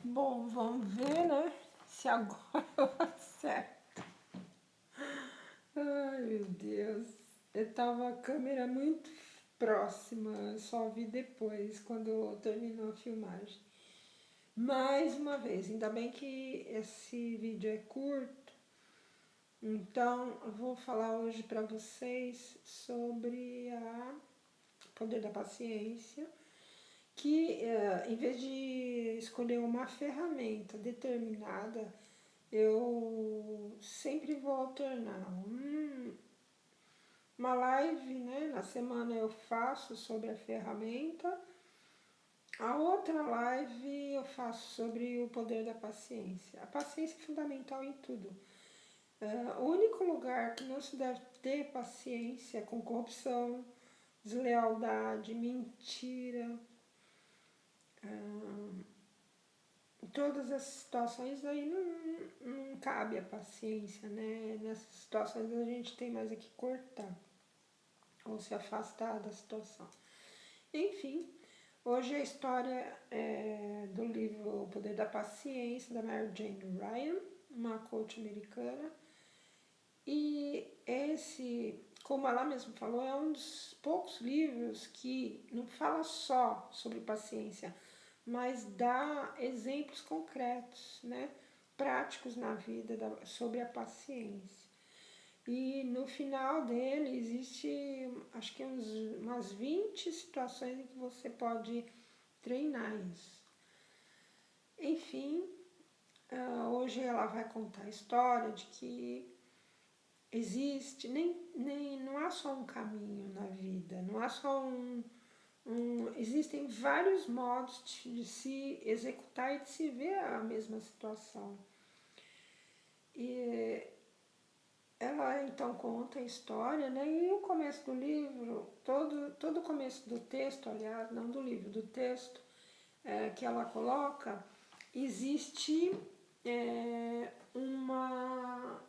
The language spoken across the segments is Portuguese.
Bom, vamos ver, né? Se agora eu acerto. Ai, meu Deus. Eu tava a câmera muito próxima, só vi depois, quando terminou a filmagem. Mais uma vez, ainda bem que esse vídeo é curto, então eu vou falar hoje para vocês sobre a poder da paciência, que em vez de escolher uma ferramenta determinada, eu sempre vou alternar. Uma live, né? Na semana eu faço sobre a ferramenta, a outra live eu faço sobre o poder da paciência. A paciência é fundamental em tudo. O único lugar que não se deve ter paciência é com corrupção, deslealdade, mentira. Em todas as situações aí não cabe a paciência, né? Nessas situações a gente tem mais é que cortar ou se afastar da situação. Enfim, hoje a história é do livro O Poder da Paciência, da Mary Jane Ryan, uma coach americana. E esse, como ela mesma falou, é um dos poucos livros que não fala só sobre paciência, mas dá exemplos concretos, né, práticos na vida sobre a paciência. E no final dele existe, acho que umas 20 situações em que você pode treinar isso. Enfim, hoje ela vai contar a história de que existe, não há só um caminho na vida, não há só existem vários modos de se executar e de se ver a mesma situação. E ela então conta a história, né? E o começo do livro, todo o começo do texto, aliás, não do livro, do texto que ela coloca, existe uma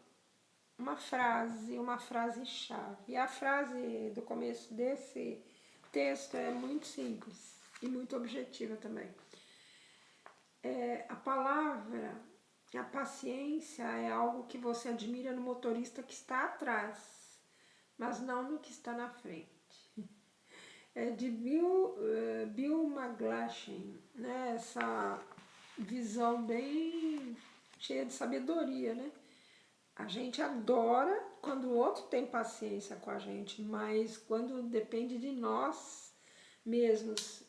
frase-chave. E a frase do começo desse texto é muito simples e muito objetiva também. A palavra, a paciência é algo que você admira no motorista que está atrás, mas não no que está na frente. É de Bill McGlashan, né? Essa visão bem cheia de sabedoria, né? A gente adora quando o outro tem paciência com a gente, mas quando depende de nós mesmos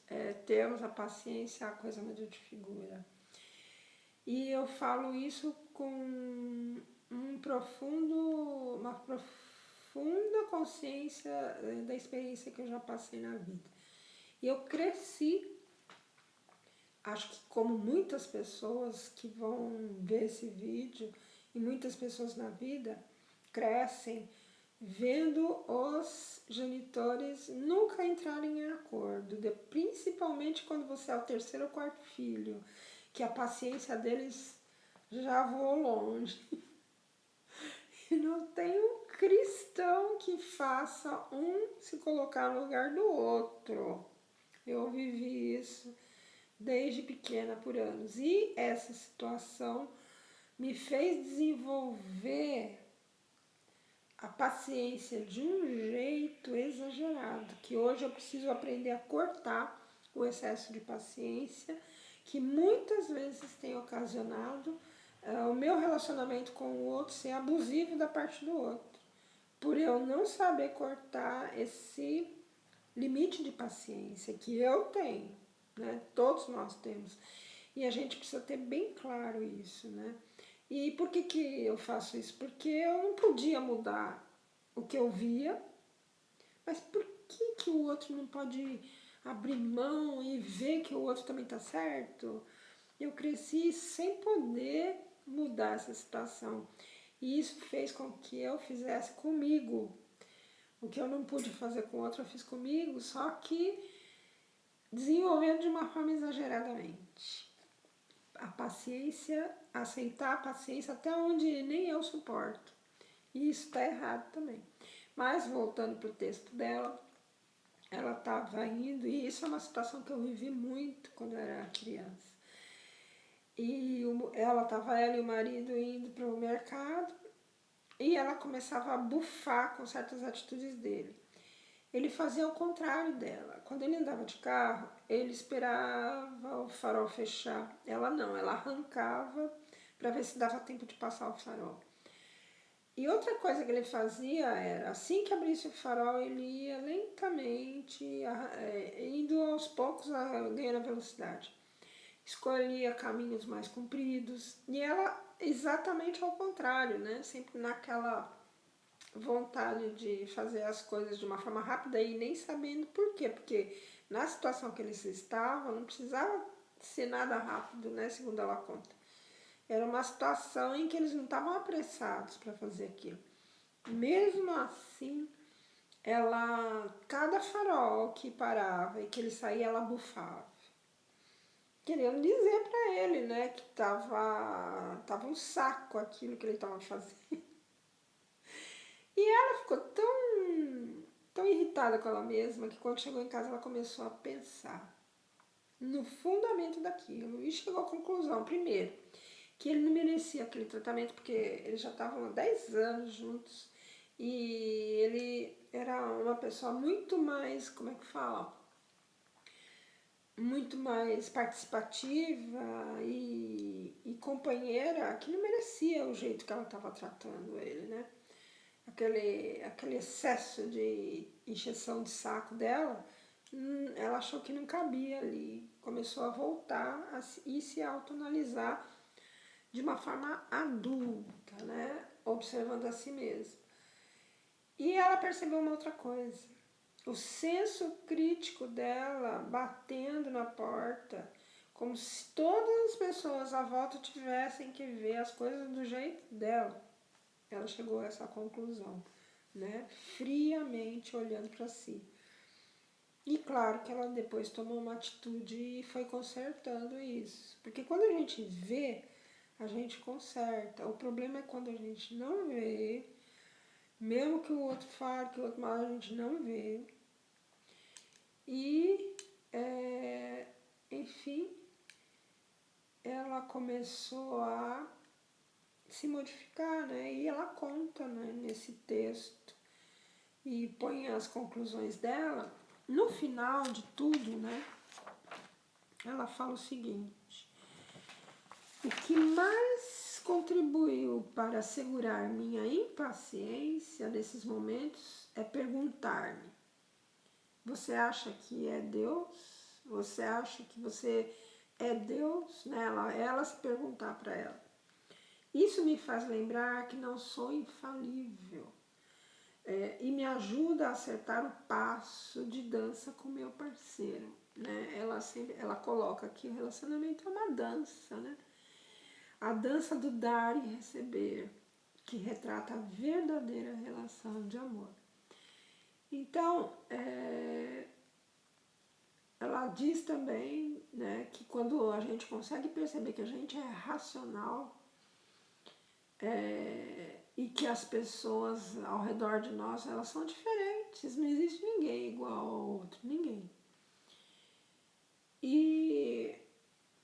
termos a paciência, a coisa muda de figura. E eu falo isso com uma profunda consciência da experiência que eu já passei na vida. E eu cresci, acho que como muitas pessoas que vão ver esse vídeo, e muitas pessoas na vida crescem vendo os genitores nunca entrarem em acordo, principalmente quando você é o terceiro ou quarto filho, que a paciência deles já voou longe. E não tem um cristão que faça um se colocar no lugar do outro. Eu vivi isso desde pequena por anos. E essa situação me fez desenvolver a paciência de um jeito exagerado, que hoje eu preciso aprender a cortar o excesso de paciência, que muitas vezes tem ocasionado o meu relacionamento com o outro ser abusivo da parte do outro, por eu não saber cortar esse limite de paciência que eu tenho, né? Todos nós temos. E a gente precisa ter bem claro isso, né? E por que eu faço isso? Porque eu não podia mudar o que eu via, mas por que o outro não pode abrir mão e ver que o outro também está certo? Eu cresci sem poder mudar essa situação. E isso fez com que eu fizesse comigo. O que eu não pude fazer com o outro, eu fiz comigo, só que desenvolvendo de uma forma exageradamente. A paciência, aceitar a paciência até onde nem eu suporto. E isso está errado também. Mas voltando para o texto dela, ela estava indo, e isso é uma situação que eu vivi muito quando eu era criança. E ela e o marido indo para o mercado e ela começava a bufar com certas atitudes dele. Ele fazia o contrário dela. Quando ele andava de carro, ele esperava o farol fechar. Ela não, ela arrancava para ver se dava tempo de passar o farol. E outra coisa que ele fazia era, assim que abrisse o farol, ele ia lentamente, indo aos poucos, ganhando velocidade. Escolhia caminhos mais compridos. E ela exatamente ao contrário, né? Sempre naquela vontade de fazer as coisas de uma forma rápida e nem sabendo por quê. Porque na situação que eles estavam, não precisava ser nada rápido, né? Segundo ela conta. Era uma situação em que eles não estavam apressados para fazer aquilo. Mesmo assim, cada farol que parava e que ele saía, ela bufava. Querendo dizer para ele, né, que tava um saco aquilo que ele estava fazendo. E ela ficou tão irritada com ela mesma que quando chegou em casa ela começou a pensar no fundamento daquilo e chegou à conclusão, primeiro, que ele não merecia aquele tratamento porque eles já estavam há 10 anos juntos e ele era uma pessoa muito mais, como é que fala? Muito mais participativa e companheira, que não merecia o jeito que ela estava tratando ele, né? Aquele excesso de encheção de saco dela, ela achou que não cabia ali. Começou a voltar e se autoanalisar de uma forma adulta, né? Observando a si mesma. E ela percebeu uma outra coisa. O senso crítico dela batendo na porta, como se todas as pessoas à volta tivessem que ver as coisas do jeito dela. Ela chegou a essa conclusão, né? Friamente olhando para si. E claro que ela depois tomou uma atitude e foi consertando isso. Porque quando a gente vê, a gente conserta. O problema é quando a gente não vê, mesmo que o outro fale, que o outro mal, a gente não vê. E, enfim, ela começou a se modificar, né? E ela conta, né, nesse texto e põe as conclusões dela. No final de tudo, né, ela fala o seguinte: o que mais contribuiu para assegurar minha impaciência nesses momentos é perguntar-me: você acha que é Deus? Você acha que você é Deus? Né? Ela se perguntar para ela. Isso me faz lembrar que não sou infalível. E me ajuda a acertar o passo de dança com meu parceiro, né? Ela coloca que o relacionamento é uma dança, né? A dança do dar e receber, que retrata a verdadeira relação de amor. Então, ela diz também, né, que quando a gente consegue perceber que a gente é racional, e que as pessoas ao redor de nós, elas são diferentes, não existe ninguém igual ao outro, ninguém. E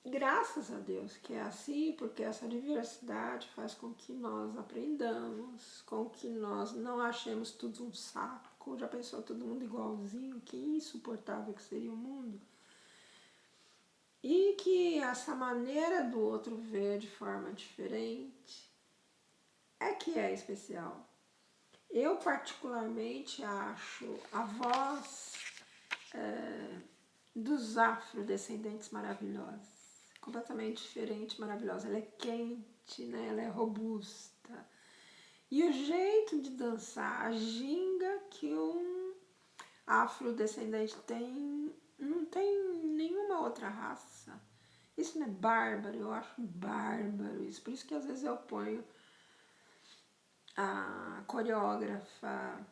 graças a Deus que é assim, porque essa diversidade faz com que nós aprendamos, com que nós não achemos tudo um saco. Já pensou todo mundo igualzinho? Que insuportável que seria o mundo. E que essa maneira do outro ver de forma diferente é que é especial. Eu particularmente acho a voz dos afrodescendentes maravilhosa, completamente diferente, maravilhosa. Ela é quente, né? Ela é robusta. E o jeito de dançar, a ginga que um afrodescendente tem, não tem nenhuma outra raça. Isso não é bárbaro, eu acho bárbaro isso. Por isso que às vezes eu ponho a coreógrafa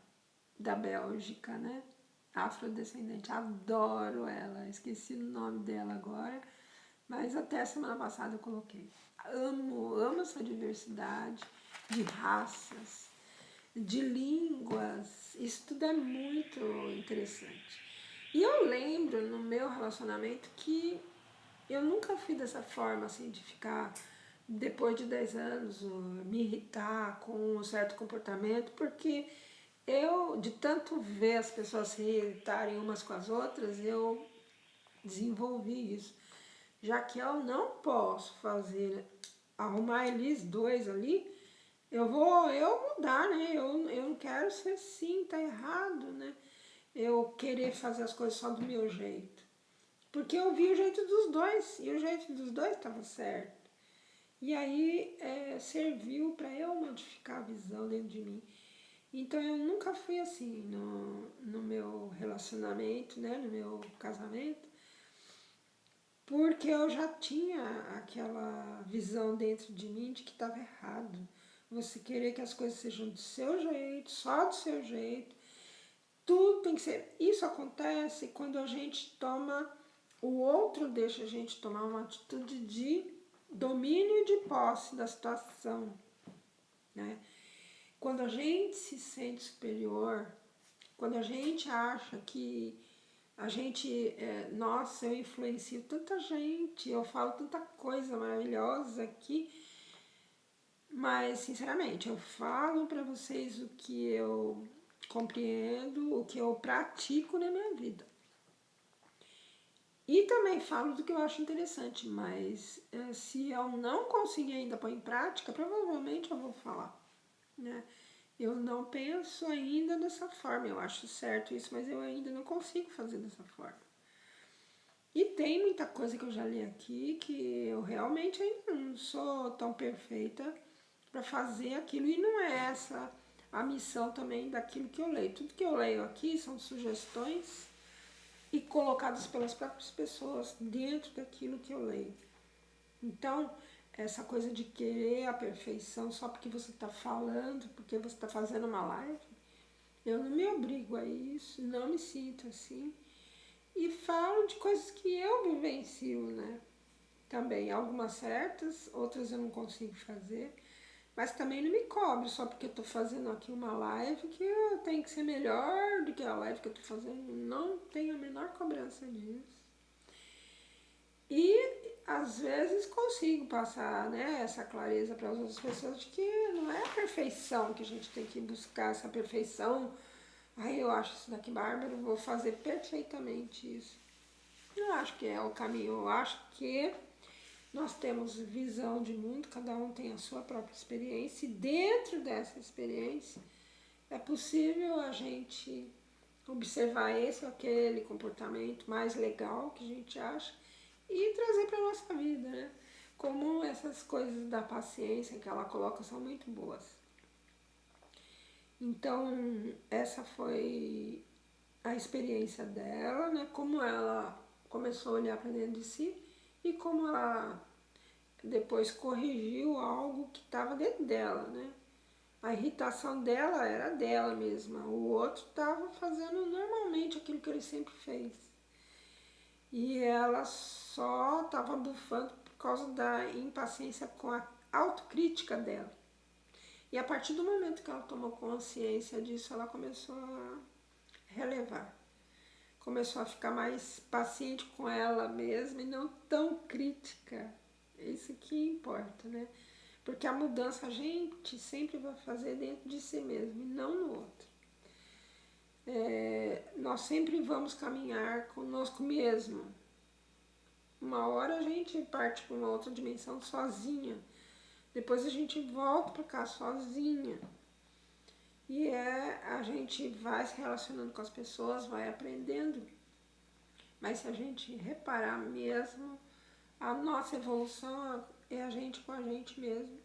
da Bélgica, né? Afrodescendente, adoro ela, esqueci o nome dela agora, mas até semana passada eu coloquei. Amo essa diversidade de raças, de línguas, isso tudo é muito interessante. E eu lembro no meu relacionamento que Eu nunca fui dessa forma, assim, de ficar, depois de 10 anos, me irritar com um certo comportamento, porque eu, de tanto ver as pessoas se irritarem umas com as outras, eu desenvolvi isso. Já que eu não posso fazer, arrumar eles dois ali, eu mudar, né? Eu não quero ser assim, tá errado, né? Eu querer fazer as coisas só do meu jeito. Porque eu vi o jeito dos dois, e o jeito dos dois estava certo. E aí serviu para eu modificar a visão dentro de mim. Então eu nunca fui assim no meu relacionamento, né, no meu casamento, porque eu já tinha aquela visão dentro de mim de que estava errado. Você querer que as coisas sejam do seu jeito, só do seu jeito, tudo tem que ser. Isso acontece quando a gente toma, o outro deixa a gente tomar uma atitude de domínio e de posse da situação, né? Quando a gente se sente superior, quando a gente acha que a gente, nossa, eu influencio tanta gente, eu falo tanta coisa maravilhosa aqui, mas sinceramente, eu falo para vocês o que eu compreendo, o que eu pratico na minha vida. E também falo do que eu acho interessante, mas se eu não conseguir ainda pôr em prática, provavelmente eu vou falar, né? Eu não penso ainda dessa forma, eu acho certo isso, mas eu ainda não consigo fazer dessa forma. E tem muita coisa que eu já li aqui que eu realmente ainda não sou tão perfeita para fazer aquilo, e não é essa a missão também daquilo que eu leio. Tudo que eu leio aqui são sugestões e colocadas pelas próprias pessoas dentro daquilo que eu leio. Então, essa coisa de querer a perfeição só porque você está falando, porque você está fazendo uma live, eu não me obrigo a isso, não me sinto assim. E falo de coisas que eu vivencio, né? Também, algumas certas, outras eu não consigo fazer. Mas também não me cobre só porque eu tô fazendo aqui uma live que eu tenho que ser melhor do que a live que eu tô fazendo. Não tenho a menor cobrança disso. E às vezes consigo passar, né, essa clareza para as outras pessoas de que não é a perfeição que a gente tem que buscar, essa perfeição. Aí eu acho isso daqui bárbaro, vou fazer perfeitamente isso. Não acho que é o caminho, eu acho que nós temos visão de mundo, cada um tem a sua própria experiência, e dentro dessa experiência é possível a gente observar esse ou aquele comportamento mais legal que a gente acha e trazer para a nossa vida, né? Como essas coisas da paciência que ela coloca são muito boas. Então, essa foi a experiência dela, né? Como ela começou a olhar para dentro de si e como ela depois corrigiu algo que estava dentro dela, né? A irritação dela era dela mesma, o outro estava fazendo normalmente aquilo que ele sempre fez. E ela só estava bufando por causa da impaciência com a autocrítica dela. E a partir do momento que ela tomou consciência disso, ela começou a relevar. Começou a ficar mais paciente com ela mesma e não tão crítica. É isso que importa, né? Porque a mudança a gente sempre vai fazer dentro de si mesmo e não no outro. Nós sempre vamos caminhar conosco mesmo. Uma hora a gente parte para uma outra dimensão sozinha. Depois a gente volta para cá sozinha. E a gente vai se relacionando com as pessoas, vai aprendendo. Mas se a gente reparar mesmo, a nossa evolução é a gente com a gente mesmo.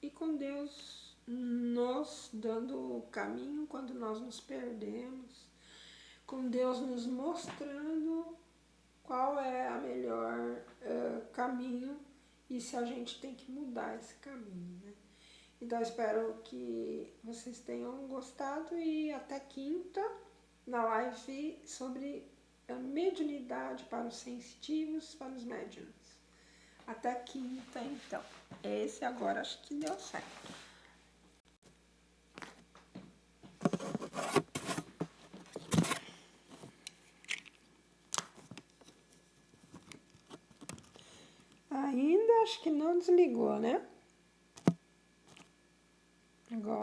E com Deus nos dando o caminho quando nós nos perdemos. Com Deus nos mostrando qual é a melhor caminho e se a gente tem que mudar esse caminho, né? Então, espero que vocês tenham gostado e até quinta na live sobre a mediunidade para os sensitivos, para os médiuns. Até quinta, então. Esse agora acho que deu certo. Ainda acho que não desligou, né? Agora.